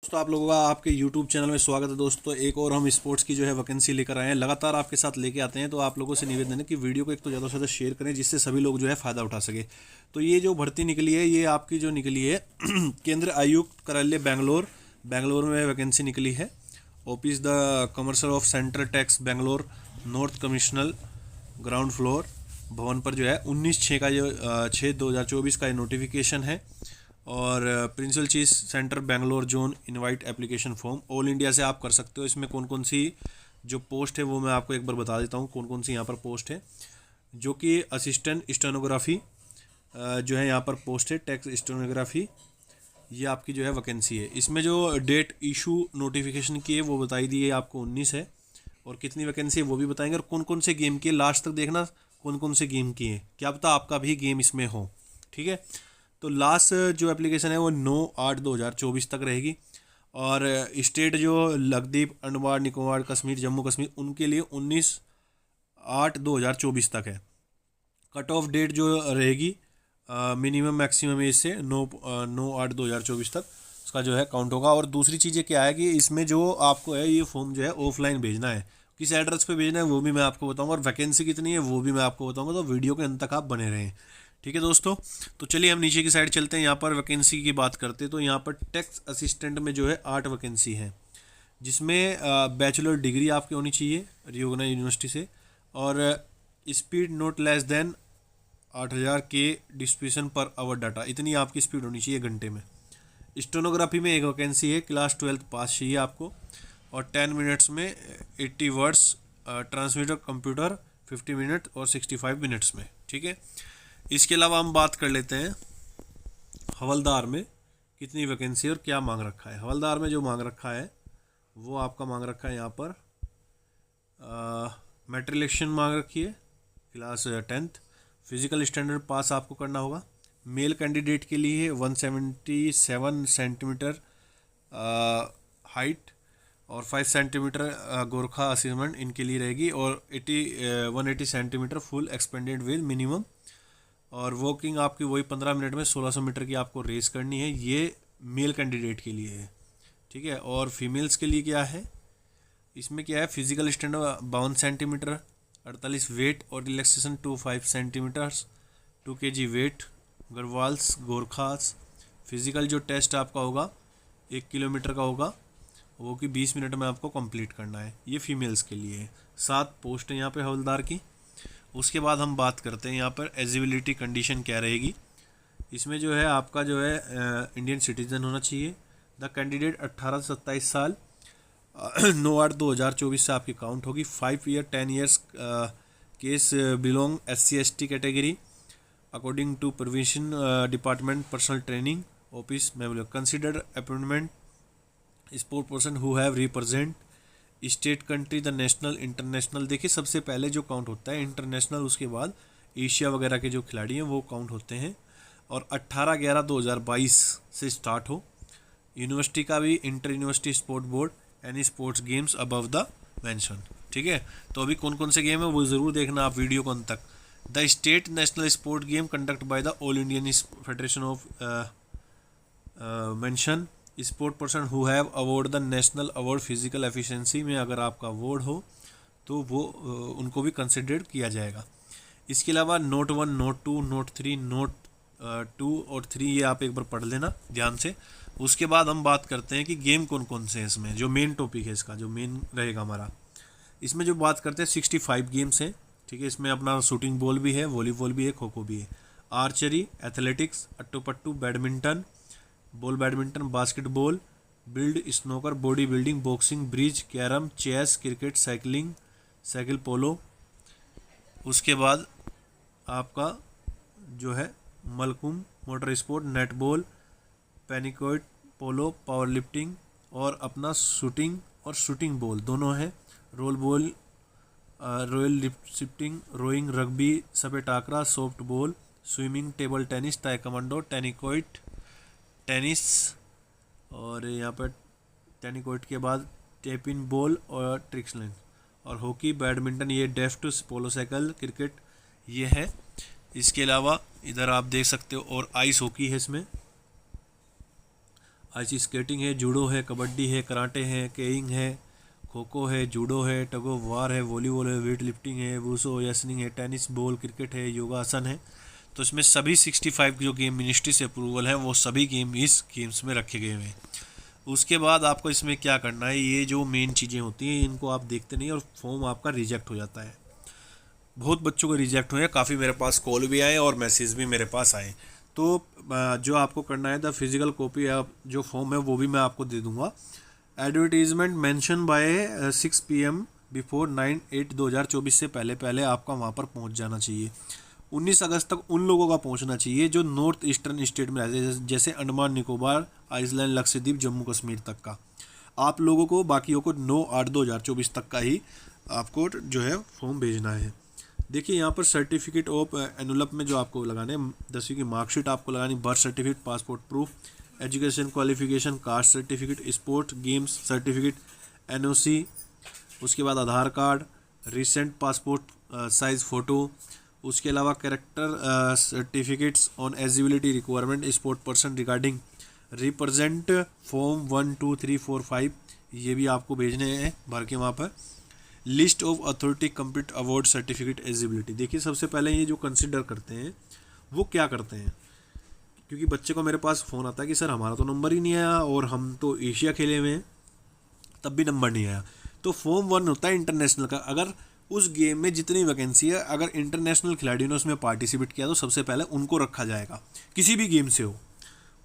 दोस्तों आप लोगों का आपके YouTube चैनल में स्वागत है। दोस्तों एक और हम स्पोर्ट्स की जो है वैकेंसी लेकर आए हैं, लगातार आपके साथ लेके आते हैं। तो आप लोगों से निवेदन है कि वीडियो को एक तो ज़्यादा से ज़्यादा शेयर करें, जिससे सभी लोग जो है फ़ायदा उठा सके। तो ये जो भर्ती निकली है, ये आपकी जो निकली है केंद्र आयुक्त कार्यालय बेंगलोर में वैकेंसी निकली है। Office the commercial of central tax Bangalore north commissioner ground floor भवन पर जो है 19/6 का जो 6/2024 का ये नोटिफिकेशन है। और principal chief centre Bangalore zone invite application form all India से आप कर सकते हो। इसमें कौन कौन सी जो पोस्ट है वो मैं आपको एक बार बता देता हूँ, कौन कौन सी यहाँ पर पोस्ट है। जो कि असिस्टेंट स्टेनोग्राफी जो है यहाँ पर पोस्ट है, टैक्स स्टेनोग्राफी, ये आपकी जो है वैकेंसी है। इसमें जो डेट इशू नोटिफिकेशन की है वो बताई दी है आपको 19 है, और कितनी वैकेंसी है वो भी बताएंगे, और कौन कौन से गेम की है लास्ट तक देखना, कौन कौन से गेम की है, क्या पता आपका भी गेम इसमें हो। ठीक है, तो लास्ट जो एप्लीकेशन है वो 9/8/2024 तक रहेगी। और स्टेट जो लक्षद्वीप अंडमान निकोबार कश्मीर जम्मू कश्मीर उनके लिए 19/8/2024 तक है। कट ऑफ डेट जो रहेगी मिनिमम मैक्सिमम एज से 9/8/2024 तक उसका जो है काउंट होगा। और दूसरी चीज़ क्या है कि इसमें जो आपको है ये फॉर्म जो है ऑफलाइन भेजना है, किस एड्रेस पे भेजना है वो भी मैं आपको बताऊंगा, और वैकेंसी कितनी है वो भी मैं आपको बताऊंगा। तो वीडियो के अंत तक आप बने रहें। ठीक है दोस्तों, तो चलिए हम नीचे की साइड चलते हैं। यहाँ पर वैकेंसी की बात करते हैं तो यहाँ पर टैक्स असिस्टेंट में जो है 8 वैकेंसी है, जिसमें बैचलर डिग्री आपकी होनी चाहिए रिकॉग्नाइज्ड यूनिवर्सिटी से, और स्पीड नोट लेस देन 8000 के डिस्ट्रीब्यूशन पर आवर डाटा, इतनी आपकी स्पीड होनी चाहिए घंटे में। स्टेनोग्राफी में एक वैकेंसी है, क्लास 12 पास चाहिए आपको, और 10 मिनट्स में 80 वर्ड्स, ट्रांसमीटर कंप्यूटर 50 मिनट और 65 मिनट्स में। ठीक है, इसके अलावा हम बात कर लेते हैं हवलदार में कितनी वैकेंसी और क्या मांग रखा है। हवलदार में जो मांग रखा है वो आपका मांग रखा है यहाँ पर मैट्रिकुलेशन मांग रखी है, क्लास 10th, फिजिकल स्टैंडर्ड पास आपको करना होगा। मेल कैंडिडेट के लिए 177 सेंटीमीटर हाइट और 5 सेंटीमीटर गोरखा असीसमेंट इनके लिए रहेगी, और 180 centimetre full expanded with minimum, और वॉकिंग आपकी वही 15 मिनट में 1600 मीटर की आपको रेस करनी है। ये मेल कैंडिडेट के लिए है। ठीक है, और फीमेल्स के लिए क्या है, इसमें क्या है, फिजिकल स्टैंडर्ड 52 सेंटीमीटर 48 वेट, और relaxation 25 centimetres 2 kg weight, Garhwals Gorkhas. Physical जो टेस्ट आपका होगा 1 किलोमीटर का होगा, वो कि 20 मिनट में आपको कंप्लीट करना है। ये फीमेल्स के लिए है। 7 पोस्ट है यहाँ पे हवलदार की। उसके बाद हम बात करते हैं यहाँ पर एलिजिबिलिटी कंडीशन क्या रहेगी। इसमें जो है आपका जो है इंडियन सिटीजन होना चाहिए। द कैंडिडेट 18 से 27 साल 9/8/2024 से आपकी काउंट होगी। 5 year 10 years cases belong SC/ST category according to provision department personnel training office में consider appointment sport person who have represent state country the national international. देखिए सबसे पहले जो काउंट होता है इंटरनेशनल, उसके बाद एशिया वगैरह के जो खिलाड़ी हैं वो काउंट होते हैं। और 18/11/2022 से स्टार्ट हो। यूनिवर्सिटी का भी inter university sport board any sports games above the mention. ठीक है, तो अभी कौन कौन से गेम है वो ज़रूर देखना आप वीडियो को अंत तक। The state national sport game conduct by the all Indian federation of mention sport person who have award the national award physical efficiency में अगर आपका अवार्ड हो तो वो उनको भी कंसिडर किया जाएगा। इसके अलावा नोट 1 नोट 2 नोट 3 नोट 2 और 3 ये आप एक बार पढ़ लेना ध्यान से। उसके बाद हम बात करते हैं कि गेम कौन कौन से हैं इसमें, जो मेन टॉपिक है इसका जो मेन रहेगा हमारा। इसमें जो बात करते हैं 65 गेम्स हैं। ठीक है, इसमें अपना शूटिंग बॉल भी है, वॉलीबॉल भी है, खो खो भी है, आर्चरी, एथलेटिक्स, अट्टू-पट्टू, badminton, ball badminton, basketball, billiards, snooker, body building, boxing, bridge, carrom, chess, cricket, cycling, cycle polo. उसके बाद आपका जो है मलकुम, मोटर स्पोर्ट, नेटबॉल, पेनिकोइट, पोलो, पावर लिफ्टिंग, और अपना शूटिंग और शूटिंग बॉल दोनों है, roll ball, royal lifting, rowing, rugby, sepak takraw, soft ball, swimming, table tennis, taekwondo, tenikoit, tennis, और यहाँ पर टेनिकोइट के बाद टेपिन बॉल और ट्रिक्सलिंग, और हॉकी, बैडमिंटन, ये डेफ्ट, पोलो साइकिल, क्रिकेट ये है। इसके अलावा इधर आप देख सकते हो और आइस हॉकी है। इसमें आइस स्केटिंग है, जूडो है, कबड्डी है, कराटे है, केइंग है, खो खो है, जूडो है, टग ऑफ वार है, वॉलीबॉल है, वेट लिफ्टिंग है, वूसो रेसलिंग है, टेनिस बॉल, क्रिकेट है, योगासन है। तो इसमें सभी 65 जो गेम मिनिस्ट्री से अप्रूवल है वो सभी गेम इस गेम्स में रखे गए हैं। उसके बाद आपको इसमें क्या करना है, ये जो मेन चीज़ें होती हैं इनको आप देखते नहीं और फॉर्म आपका रिजेक्ट हो जाता है। बहुत बच्चों को रिजेक्ट हुए हैं, काफ़ी मेरे पास कॉल भी आए और मैसेज भी मेरे पास आए। तो जो आपको करना है, द फिजिकल कॉपी जो फॉर्म है वो भी मैं आपको दे दूंगा। Advertisement mention by 6 PM before 9/8/2024 से पहले पहले आपका वहाँ पर पहुँच जाना चाहिए। 19 अगस्त तक उन लोगों का पहुँचना चाहिए जो नॉर्थ ईस्टर्न स्टेट में रहते हैं, जैसे अंडमान निकोबार, आइसलैंड, लक्षद्वीप, जम्मू कश्मीर तक का। आप लोगों को बाकियों को 9/8/2024 तक का ही आपको जो है फॉर्म भेजना है। देखिए यहाँ पर सर्टिफिकेट ऑफ एनुलप में जो आपको लगाने, 10वीं की मार्कशीट आपको लगानी, birth certificate, passport proof, education qualification, caste certificate, sport games certificate, NOC, उसके बाद Aadhaar card, recent passport size photo, उसके अलावा character certificates on eligibility requirement sport person regarding represent form 1 2 3 4 5, ये भी आपको भेजने हैं भर के वहाँ पर। List of authority complete award certificate eligibility. देखिए सबसे पहले ये जो कंसिडर करते हैं वो क्या करते हैं, क्योंकि बच्चे को मेरे पास फ़ोन आता है कि सर हमारा तो नंबर ही नहीं आया और हम तो एशिया खेले हुए हैं तब भी नंबर नहीं आया। तो फॉर्म 1 होता है इंटरनेशनल का। अगर उस गेम में जितनी वैकेंसी है, अगर इंटरनेशनल खिलाड़ियों ने उसमें पार्टिसिपेट किया तो सबसे पहले उनको रखा जाएगा, किसी भी गेम से हो।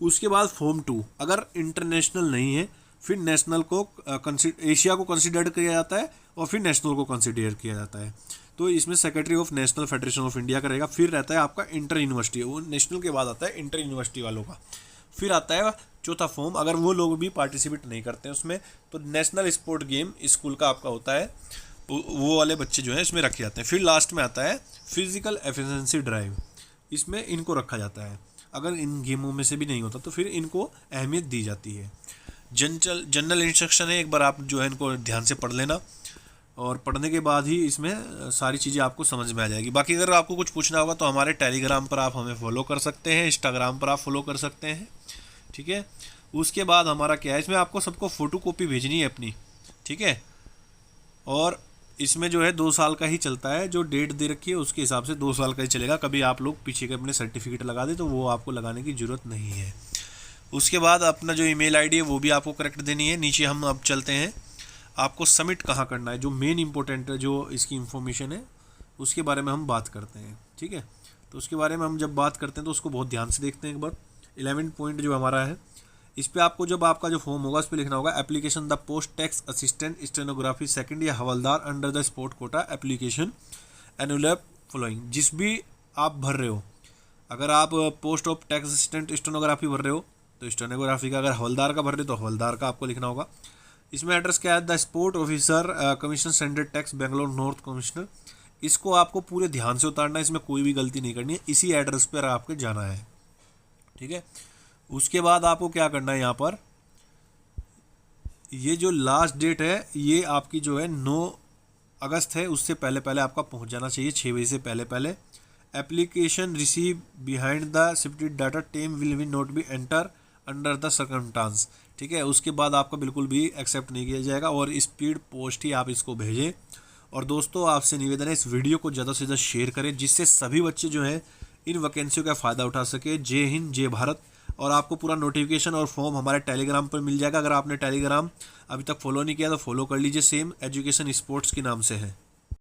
उसके बाद फॉर्म 2, अगर इंटरनेशनल नहीं है फिर नेशनल को एशिया को कंसिडर किया जाता है और फिर नेशनल को कंसिडर किया जाता है। तो इसमें secretary of national federation of India का रहेगा। फिर रहता है आपका इंटर यूनिवर्सिटी, वो नेशनल के बाद आता है इंटर यूनिवर्सिटी वालों का। फिर आता है चौथा फॉर्म, अगर वो लोग भी पार्टिसिपेट नहीं करते हैं उसमें तो नेशनल स्पोर्ट गेम स्कूल का आपका होता है, वो वाले बच्चे जो हैं इसमें रखे जाते हैं। फिर लास्ट में आता है फिजिकल एफिशिएंसी ड्राइव, इसमें इनको रखा जाता है। अगर इन गेमों में से भी नहीं होता तो फिर इनको अहमियत दी जाती है। जनरल इंस्ट्रक्शन है, एक बार आप जो है इनको ध्यान से पढ़ लेना और पढ़ने के बाद ही इसमें सारी चीज़ें आपको समझ में आ जाएगी। बाकी अगर आपको कुछ पूछना होगा तो हमारे टेलीग्राम पर आप हमें फॉलो कर सकते हैं, इंस्टाग्राम पर आप फॉलो कर सकते हैं, ठीक है। उसके बाद हमारा क्या है, इसमें आपको सबको फ़ोटो कॉपी भेजनी है अपनी, ठीक है। और इसमें जो है 2 साल का ही चलता है, जो डेट दे रखी है उसके हिसाब से 2 साल का ही चलेगा। कभी आप लोग पीछे के अपने सर्टिफिकेट लगा दे तो वो आपको लगाने की ज़रूरत नहीं है। उसके बाद अपना जो ईमेल आईडी है वो भी आपको करेक्ट देनी है। नीचे हम अब चलते हैं, आपको सबमिट कहाँ करना है, जो मेन इंपॉर्टेंट है जो इसकी इन्फॉर्मेशन है उसके बारे में हम बात करते हैं, ठीक है। तो उसके बारे में हम जब बात करते हैं तो उसको बहुत ध्यान से देखते हैं एक बार। 11 पॉइंट जो हमारा है, इस पर आपको जब आपका जो फॉर्म होगा उस पर लिखना होगा application the post tax assistant stenography second या हवलदार under the sport quota application envelope following. जिस भी आप भर रहे हो, अगर आप post of tax assistant stenography भर रहे हो तो स्टेनोग्राफी का, अगर हवलदार का भर रहे हो तो हवलदार का आपको लिखना होगा। इसमें एड्रेस क्या है, the sport officer commission standard tax Bangalore north commissioner. इसको आपको पूरे ध्यान से उतारना है, इसमें कोई भी गलती नहीं करनी है, इसी एड्रेस पर आपके जाना है, ठीक है। उसके बाद आपको क्या करना है, यहाँ पर ये जो लास्ट डेट है ये आपकी जो है 9 अगस्त है, उससे पहले पहले आपका पहुँच जाना चाहिए, 6 बजे से पहले पहले। Application receive behind the shifted data time will be not be enter under the circumstance, ठीक है। उसके बाद आपका बिल्कुल भी एक्सेप्ट नहीं किया जाएगा और स्पीड पोस्ट ही आप इसको भेजें। और दोस्तों आपसे निवेदन है, इस वीडियो को ज़्यादा से ज़्यादा शेयर करें जिससे सभी बच्चे जो हैं इन वैकेंसियों का फ़ायदा उठा सके। जय हिंद, जय भारत। और आपको पूरा नोटिफिकेशन और फॉर्म हमारे टेलीग्राम पर मिल जाएगा। अगर आपने टेलीग्राम अभी तक फॉलो नहीं किया तो फॉलो कर लीजिए, सेम एजुकेशन स्पोर्ट्स के नाम से है।